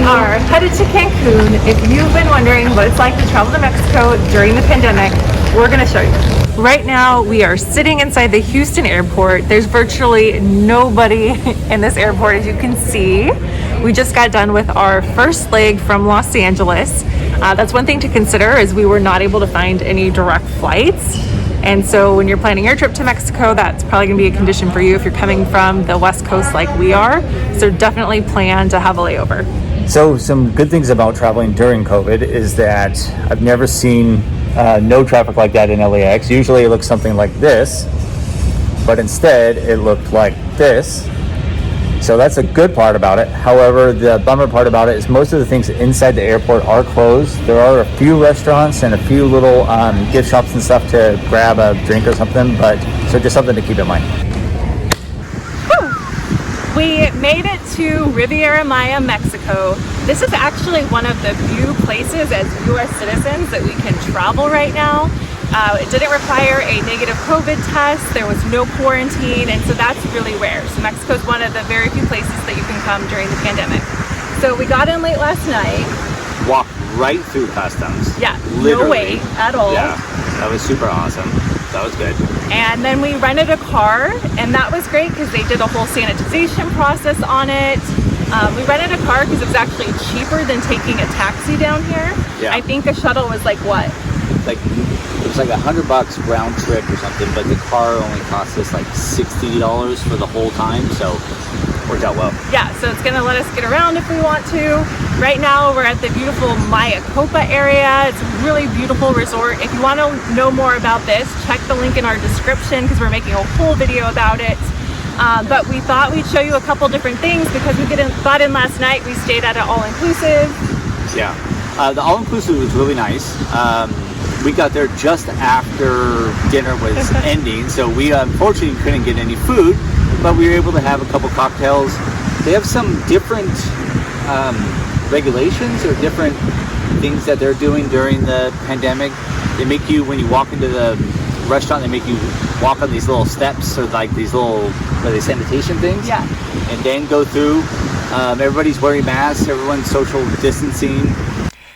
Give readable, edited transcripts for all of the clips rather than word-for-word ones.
are headed to Cancun. If you've been wondering what it's like to travel to Mexico during the pandemic, we're going to show you. Right now, we are sitting inside the Houston airport. There's virtually nobody in this airport, as you can see. We just got done with our first leg from Los Angeles. That's one thing to consider, is we were not able to find any direct flights. And so when you're planning your trip to Mexico, that's probably gonna be a condition for you if you're coming from the West Coast like we are. So definitely plan to have a layover. So some good things about traveling during COVID is that I've never seen no traffic like that in LAX. Usually it looks something like this, but instead it looked like this. So that's a good part about it. However, the bummer part about it is most of the things inside the airport are closed. There are a few restaurants and a few little gift shops and stuff to grab a drink or something, but so just something to keep in mind. We made it to Riviera, Mexico. This is actually one of the few places as U.S. citizens that we can travel right now. It didn't require a negative COVID test. There was no quarantine, and so that's really rare. So Mexico is one of the very few places that you can come during the pandemic. So we got in late last night. Walked right through customs. Yeah, literally. No wait at all. Yeah, that was super awesome. That was good. And then we rented a car, and that was great because they did a whole sanitization process on it. We rented a car because it was actually cheaper than taking a taxi down here. Yeah. I think a shuttle was like what? Like it was like $100 round trip or something, but the car only cost us like $60 for the whole time, so worked out well. Yeah, so it's gonna let us get around if we want to. Right now we're at the beautiful Mayacopa area. It's a really beautiful resort. If you want to know more about this, check the link in our description because we're making a whole video about it. But we thought we'd show you a couple different things because we got in last night. We stayed at an all-inclusive. Yeah, the all-inclusive was really nice. We got there just after dinner was ending, so we unfortunately couldn't get any food, but we were able to have a couple cocktails. They have some different regulations or different things that they're doing during the pandemic. They make you, when you walk into the restaurant, they make you walk on these little steps or like these little, what are they, sanitation things? Yeah. And then go through. Everybody's wearing masks, everyone's social distancing.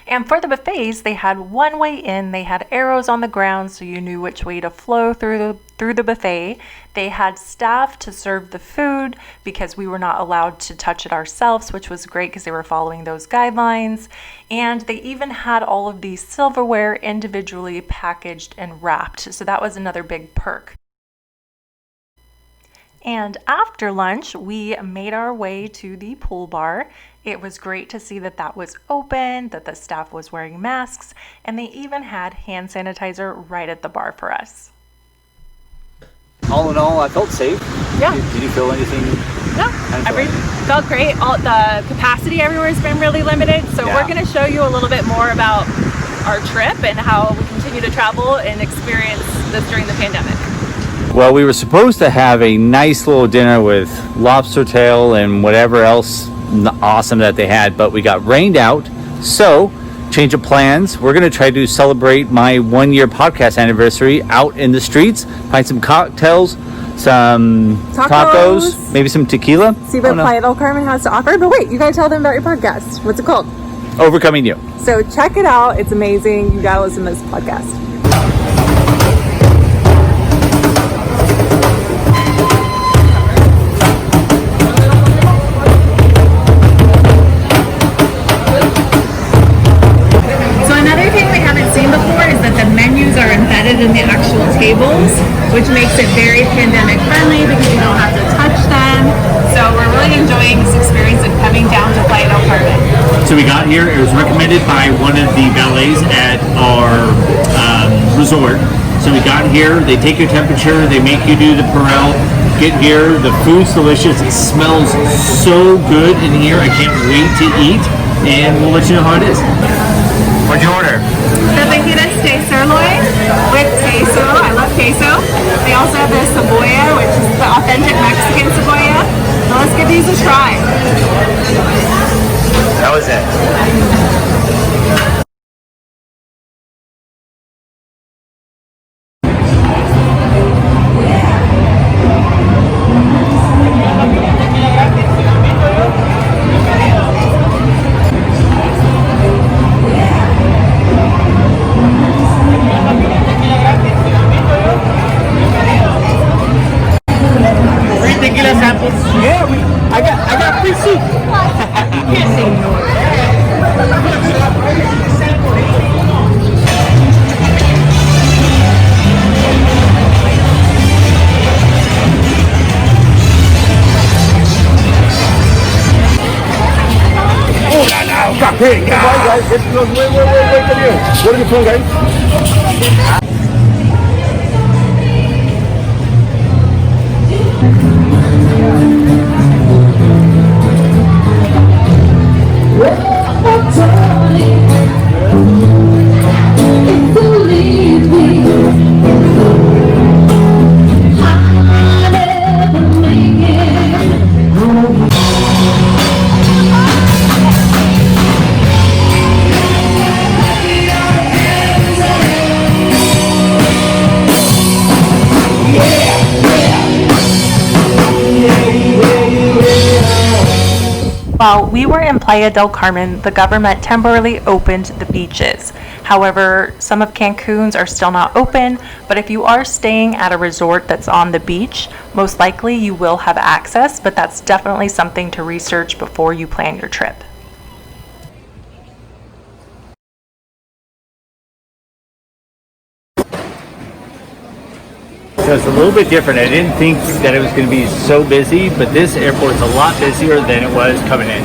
And for the buffets, they had one way in. They had arrows on the ground so you knew which way to flow through the buffet. They had staff to serve the food because we were not allowed to touch it ourselves, which was great because they were following those guidelines. And they even had all of the silverware individually packaged and wrapped. So that was another big perk. And after lunch, we made our way to the pool bar. It was great to see that that was open, that the staff was wearing masks, and they even had hand sanitizer right at the bar for us. All in all, I felt safe. Yeah. Did you feel anything? No, felt great. The capacity everywhere has been really limited, so Yeah. we're going to show you a little bit more about our trip and how we continue to travel and experience this during the pandemic. Well, we were supposed to have a nice little dinner with lobster tail and whatever else awesome that they had, but we got rained out. So, change of plans. We're going to try to celebrate my 1-year podcast anniversary out in the streets, find some cocktails, some tacos, maybe some tequila. See what Playa Del Carmen has to offer. But wait, you got to tell them about your podcast. What's it called? Overcoming You. So check it out. It's amazing. You got to listen to this podcast. In the actual tables, which makes it very pandemic friendly because you don't have to touch them. So we're really enjoying this experience of coming down to Playa Del Carmen. So we got here, it was recommended by one of the valets at our resort. So we got here, they take your temperature, they make you do the Perel. Get here, the food's delicious, it smells so good in here, I can't wait to eat, and we'll let you know how it is. What'd you order? The fajita steak sirloin with queso. I love queso. They also have the cebolla, which is the authentic Mexican cebolla. So let's give these a try. That was it. Yeah, I got free seats. You can't say no. Hey, guys, wait, come here. What are you doing, guys? While we were in Playa del Carmen, the government temporarily opened the beaches. However, some of Cancun's are still not open, but if you are staying at a resort that's on the beach, most likely you will have access, but that's definitely something to research before you plan your trip. So it's a little bit different. I didn't think that it was going to be so busy, but this airport's a lot busier than it was coming in.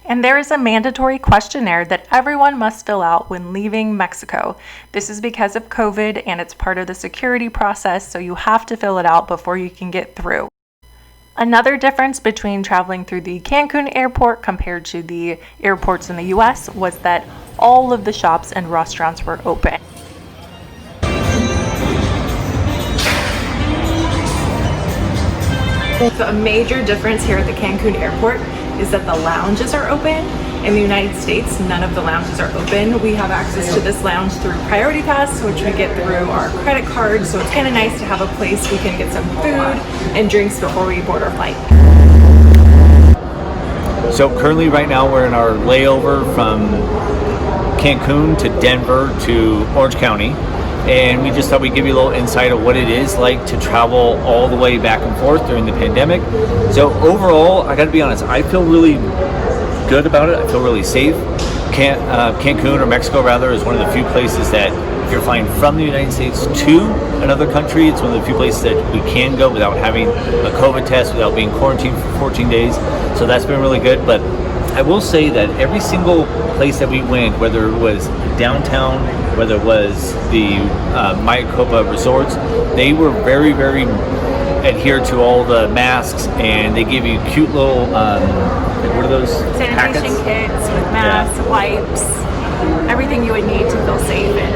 And there is a mandatory questionnaire that everyone must fill out when leaving Mexico. This is because of COVID and it's part of the security process, so you have to fill it out before you can get through. Another difference between traveling through the Cancun airport compared to the airports in the US was that all of the shops and restaurants were open. So a major difference here at the Cancun airport is that the lounges are open. In the United States, none of the lounges are open. We have access to this lounge through Priority Pass, which we get through our credit card. So it's kind of nice to have a place we can get some food and drinks before we board our flight. So currently right now we're in our layover from Cancun to Denver to Orange County. And we just thought we'd give you a little insight of what it is like to travel all the way back and forth during the pandemic. So overall, I gotta be honest, I feel really good about it. I feel really safe. Cancun, or Mexico rather, is one of the few places that if you're flying from the United States to another country, it's one of the few places that we can go without having a COVID test, without being quarantined for 14 days. So that's been really good. But I will say that every single place that we went, whether it was downtown, whether it was the Mayacopa resorts, they were very, very adhered to all the masks, and they give you cute little, what are those? Sanitation packets? kits with masks, wipes, everything you would need to feel safe and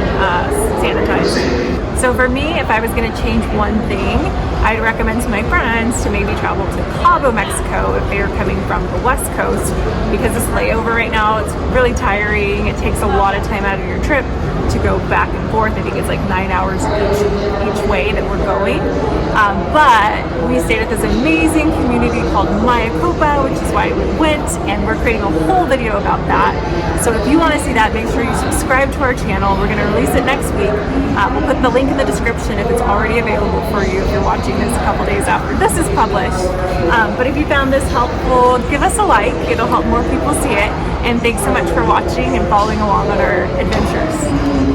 sanitized. So for me, if I was going to change one thing, I'd recommend to my friends to maybe travel to Cabo, Mexico if they're coming from the West Coast, because this layover right now, it's really tiring. It takes a lot of time out of your trip to go back and forth. I think it's like 9 hours each way that we're going. But we stayed at this amazing community called Mayacopa, which is why we went, and we're creating a whole video about that. So if you want to see that, make sure you subscribe to our channel. We're going to release it next week. We'll put the link in the description if it's already available for you if you're watching this a couple days after this is published. But if you found this helpful, give us a like. It'll help more people see it. And thanks so much for watching and following along on our adventures.